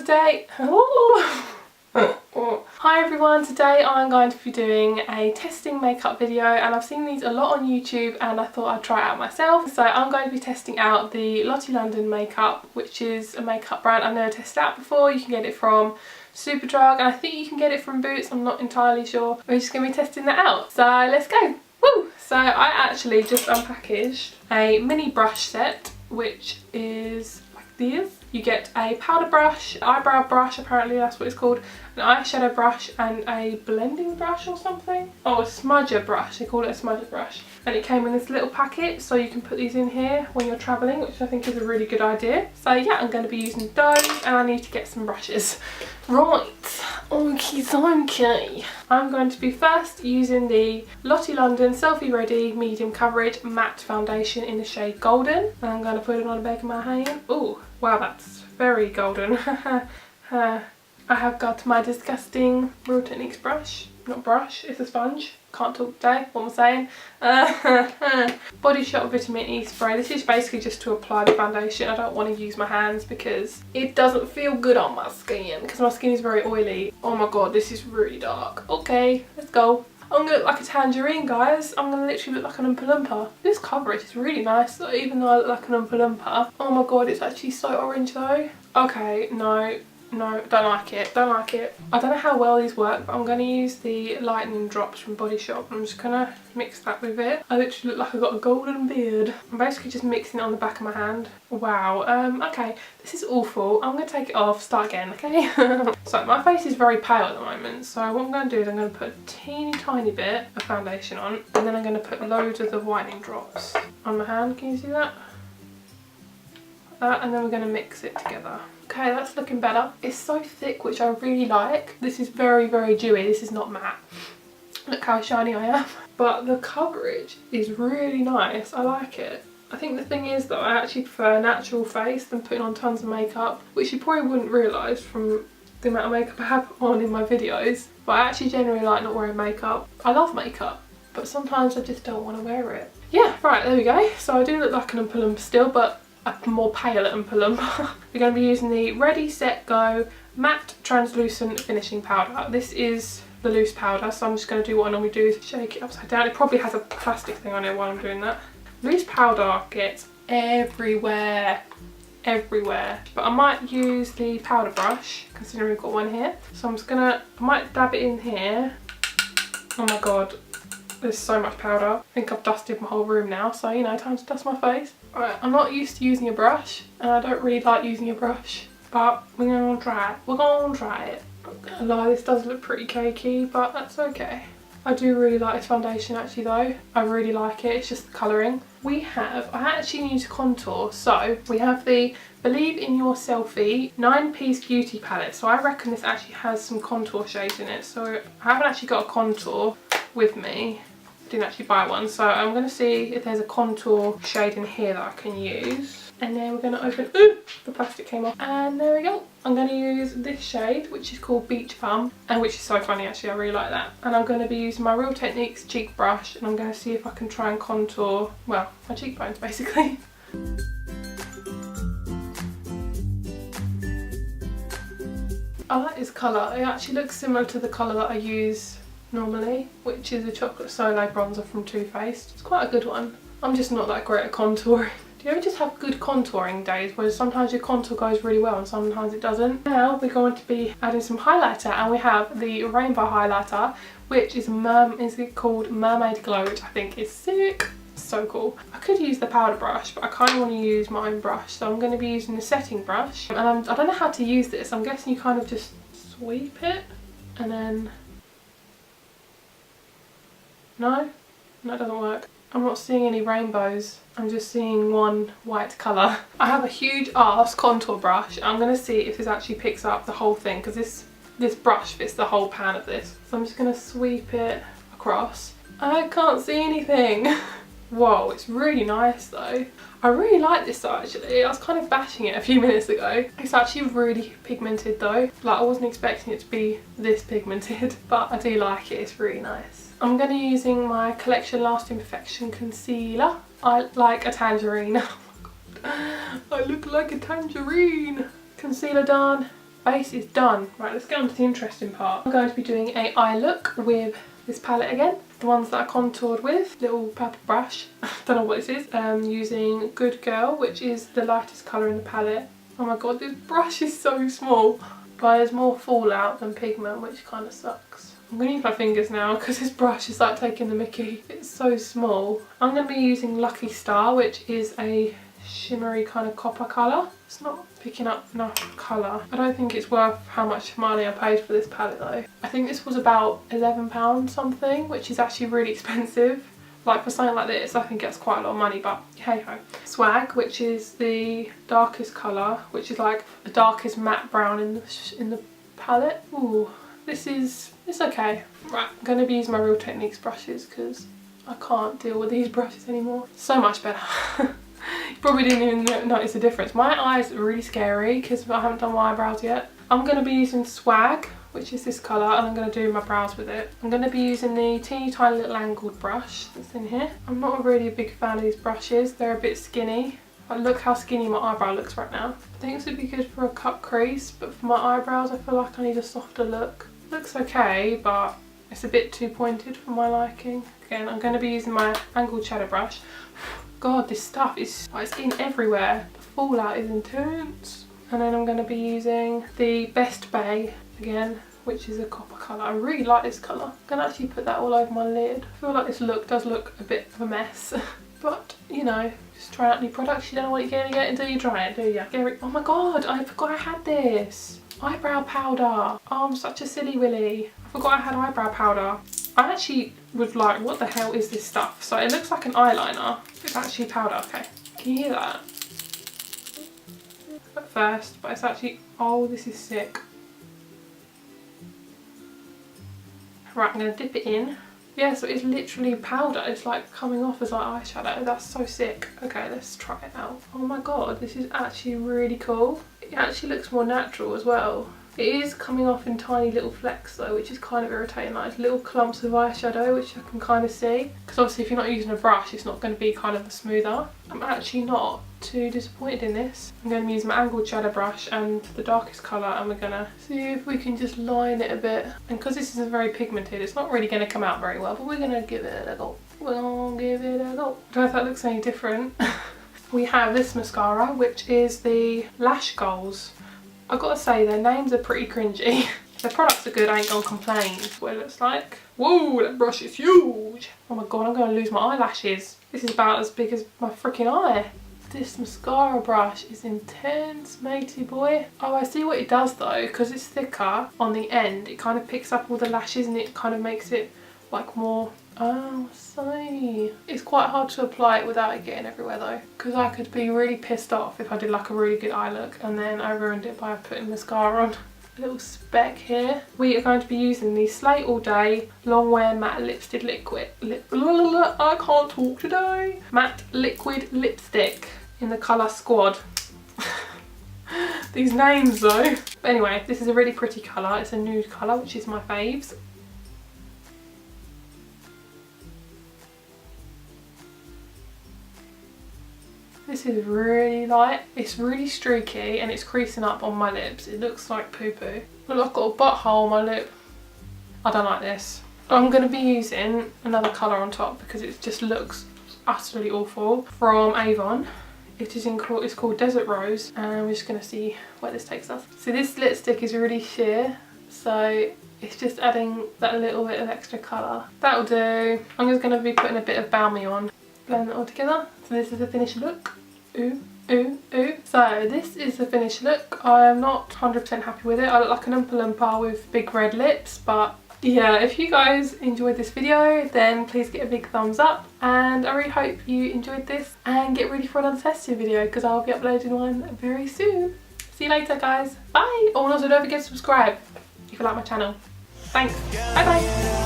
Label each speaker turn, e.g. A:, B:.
A: today. Hi everyone, today I'm going to be doing a testing makeup video, and I've seen these a lot on YouTube and I thought I'd try it out myself. So I'm going to be testing out the Lottie London makeup, which is a makeup brand I've never tested out before. You can get it from Superdrug and I think you can get it from Boots, I'm not entirely sure. We're just going to be testing that out, so let's go. Woo! So I actually just unpackaged a mini brush set, which is like this. You get a powder brush, eyebrow brush, apparently that's what it's called, an eyeshadow brush and a blending brush or something. Oh, a smudger brush, they call it a smudger brush. And it came in this little packet, so you can put these in here when you're travelling, which I think is a really good idea. So yeah, I'm going to be using those and I need to get some brushes. Right, okay. I'm going to be first using the Lottie London Selfie Ready Medium Coverage Matte Foundation in the shade Golden. And I'm going to put it on the back of my hand. Oh, wow, that's very golden. I have got my disgusting Real Techniques brush. Not brush, it's a sponge. Can't talk today, what am I saying? Body Shop Vitamin E Spray. This is basically just to apply the foundation. I don't want to use my hands because it doesn't feel good on my skin, because my skin is very oily. Oh my god, this is really dark. Okay, let's go. I'm going to look like a tangerine, guys. I'm going to literally look like an Oompa Loompa. This coverage is really nice, though, even though I look like an Oompa Loompa. Oh my god, it's actually so orange, though. Okay, no, don't like it, don't like it. I don't know how well these work, but I'm going to use the lightning drops from Body Shop. I'm just going to mix that with it. I literally look like I've got a golden beard. I'm basically just mixing it on the back of my hand. Wow, okay, this is awful. I'm going to take it off, start again, okay? So my face is very pale at the moment, so what I'm going to do is I'm going to put a teeny tiny bit of foundation on, and then I'm going to put loads of the whitening drops on my hand. Can you see that? And then we're going to mix it together. Okay, that's looking better. It's so thick, which I really like. This is very, very dewy. This is not matte. Look how shiny I am. But the coverage is really nice. I like it. I think the thing is though, I actually prefer a natural face than putting on tons of makeup, which you probably wouldn't realise from the amount of makeup I have on in my videos. But I actually generally like not wearing makeup. I love makeup, but sometimes I just don't want to wear it. Yeah, right, there we go. So I do look like an Oompa Loompa still, but a more pale Oompa Loompa. We're going to be using the Ready, Set, Go Matte Translucent Finishing Powder. This is the loose powder, so I'm just going to do what I normally do, is shake it upside down. It probably has a plastic thing on it while I'm doing that. Loose powder gets everywhere. Everywhere. But I might use the powder brush, considering we've got one here. So I'm just going to, I might dab it in here. Oh my god. There's so much powder. I think I've dusted my whole room now, so you know, time to dust my face. Right, I'm not used to using a brush, and I don't really like using a brush, but we're gonna try it. We're gonna try it. I'm not gonna lie, this does look pretty cakey, but that's okay. I do really like this foundation actually though. I really like it, it's just the colouring. I actually need to contour, so we have the Believe in Your Selfie 9-piece beauty palette. So I reckon this actually has some contour shades in it, so I haven't actually got a contour with me. I didn't actually buy one, so I'm going to see if there's a contour shade in here that I can use. And then we're going to open, ooh, the plastic came off, and there we go. I'm going to use this shade, which is called Beach Bum, and which is so funny actually, I really like that. And I'm going to be using my Real Techniques cheek brush, and I'm going to see if I can try and contour, well, my cheekbones basically. I like this colour. It actually looks similar to the colour that I use normally, which is a Chocolate Soleil bronzer from Too Faced. It's quite a good one. I'm just not that great at contouring. Do you ever just have good contouring days where sometimes your contour goes really well and sometimes it doesn't? Now we're going to be adding some highlighter, and we have the rainbow highlighter, which is called Mermaid Glow, which I think is sick. So cool. I could use the powder brush, but I kind of want to use my own brush, so I'm going to be using the setting brush. And I don't know how to use this. I'm guessing you kind of just sweep it and then... No? That doesn't work. I'm not seeing any rainbows. I'm just seeing one white colour. I have a huge ass contour brush. I'm going to see if this actually picks up the whole thing, because this brush fits the whole pan of this. So I'm just going to sweep it across. I can't see anything. Whoa, it's really nice though. I really like this though actually. I was kind of bashing it a few minutes ago. It's actually really pigmented though. Like I wasn't expecting it to be this pigmented, but I do like it, it's really nice. I'm going to be using my Collection Lasting Perfection Concealer. I like a tangerine. Oh my god. I look like a tangerine. Concealer done. base is done. Right, let's get on to the interesting part. I'm going to be doing an eye look with this palette again. The ones that I contoured with, little purple brush. Don't know what this is. Using Good Girl, which is the lightest colour in the palette. Oh my god, this brush is so small. But there's more fallout than pigment, which kind of sucks. I'm going to use my fingers now because this brush is like taking the mickey. It's so small. I'm going to be using Lucky Star, which is a shimmery kind of copper colour. It's not picking up enough colour. I don't think it's worth how much money I paid for this palette though. I think this was about £11 something, which is actually really expensive. Like for something like this, I think it's quite a lot of money, but hey ho. Swag, which is the darkest colour, which is like the darkest matte brown in the palette. Ooh, it's okay. Right, I'm going to be using my Real Techniques brushes because I can't deal with these brushes anymore. So much better. You probably didn't even notice the difference. My eyes are really scary because I haven't done my eyebrows yet. I'm going to be using Swag, which is this colour, and I'm going to do my brows with it. I'm going to be using the teeny tiny little angled brush that's in here. I'm not really a big fan of these brushes. They're a bit skinny. Like, look how skinny my eyebrow looks right now. I think this would be good for a cut crease, but for my eyebrows I feel like I need a softer look. Looks okay, but it's a bit too pointed for my liking. Again, I'm going to be using my angled shadow brush. God, this stuff is it's in everywhere. The fallout is intense. And then I'm going to be using the Best Bay again, which is a copper colour. I really like this colour. I'm going to actually put that all over my lid. I feel like this look does look a bit of a mess. But, you know, just try out new products. You don't know what you're going to get until you try it, do you? Oh my god, I forgot I had this. Eyebrow powder. Oh, I'm such a silly willy. I forgot I had eyebrow powder. I actually was like, what the hell is this stuff? So it looks like an eyeliner. It's actually powder. Okay, can you hear that? At first, but it's actually, oh, this is sick. Right, I'm going to dip it in. Yeah, so it's literally powder. It's like coming off as like eyeshadow. That's so sick. Okay, let's try it out. Oh my god, this is actually really cool. It actually looks more natural as well. It is coming off in tiny little flecks though, which is kind of irritating. Like little clumps of eyeshadow, which I can kind of see. Because obviously if you're not using a brush, it's not going to be kind of smoother. I'm actually not too disappointed in this. I'm going to use my angled shadow brush and the darkest colour, and we're going to see if we can just line it a bit. And because this isn't very pigmented, it's not really going to come out very well, but we're going to give it a go. We're going to give it a go. I don't know if that looks any different. We have this mascara, which is the Lash Goals. I've got to say, their names are pretty cringy. Their products are good, I ain't gonna complain. That's what it looks like. Whoa, that brush is huge. Oh my god, I'm gonna lose my eyelashes. This is about as big as my freaking eye. This mascara brush is intense, matey boy. Oh, I see what it does though, because it's thicker on the end. It kind of picks up all the lashes and it kind of makes it like more, oh, see. It's quite hard to apply it without it getting everywhere though, because I could be really pissed off if I did like a really good eye look and then I ruined it by putting mascara on. A little speck here. We are going to be using the Slate All Day Long Wear Matte Lipstick Liquid. I can't talk today. Matte Liquid Lipstick in the colour Squad. These names though. But anyway, this is a really pretty colour. It's a nude colour, which is my faves. This is really light. It's really streaky and it's creasing up on my lips. It looks like poo-poo. Look, I've got a butthole on my lip. I don't like this. I'm going to be using another colour on top because it just looks utterly awful. From Avon. It's called Desert Rose, and we're just going to see where this takes us. So this lipstick is really sheer, so it's just adding that little bit of extra colour. That'll do. I'm just going to be putting a bit of Balmy on. Blend it all together. So this is the finished look. Ooh, ooh, ooh. So this is the finished look. I am not 100% happy with it. I look like an Oompa Loompa with big red lips, but yeah, if you guys enjoyed this video, then please get a big thumbs up, and I really hope you enjoyed this and get ready for another testing video because I'll be uploading one very soon. See you later guys, bye. Oh, and also don't forget to subscribe if you like my channel. Thanks, bye bye.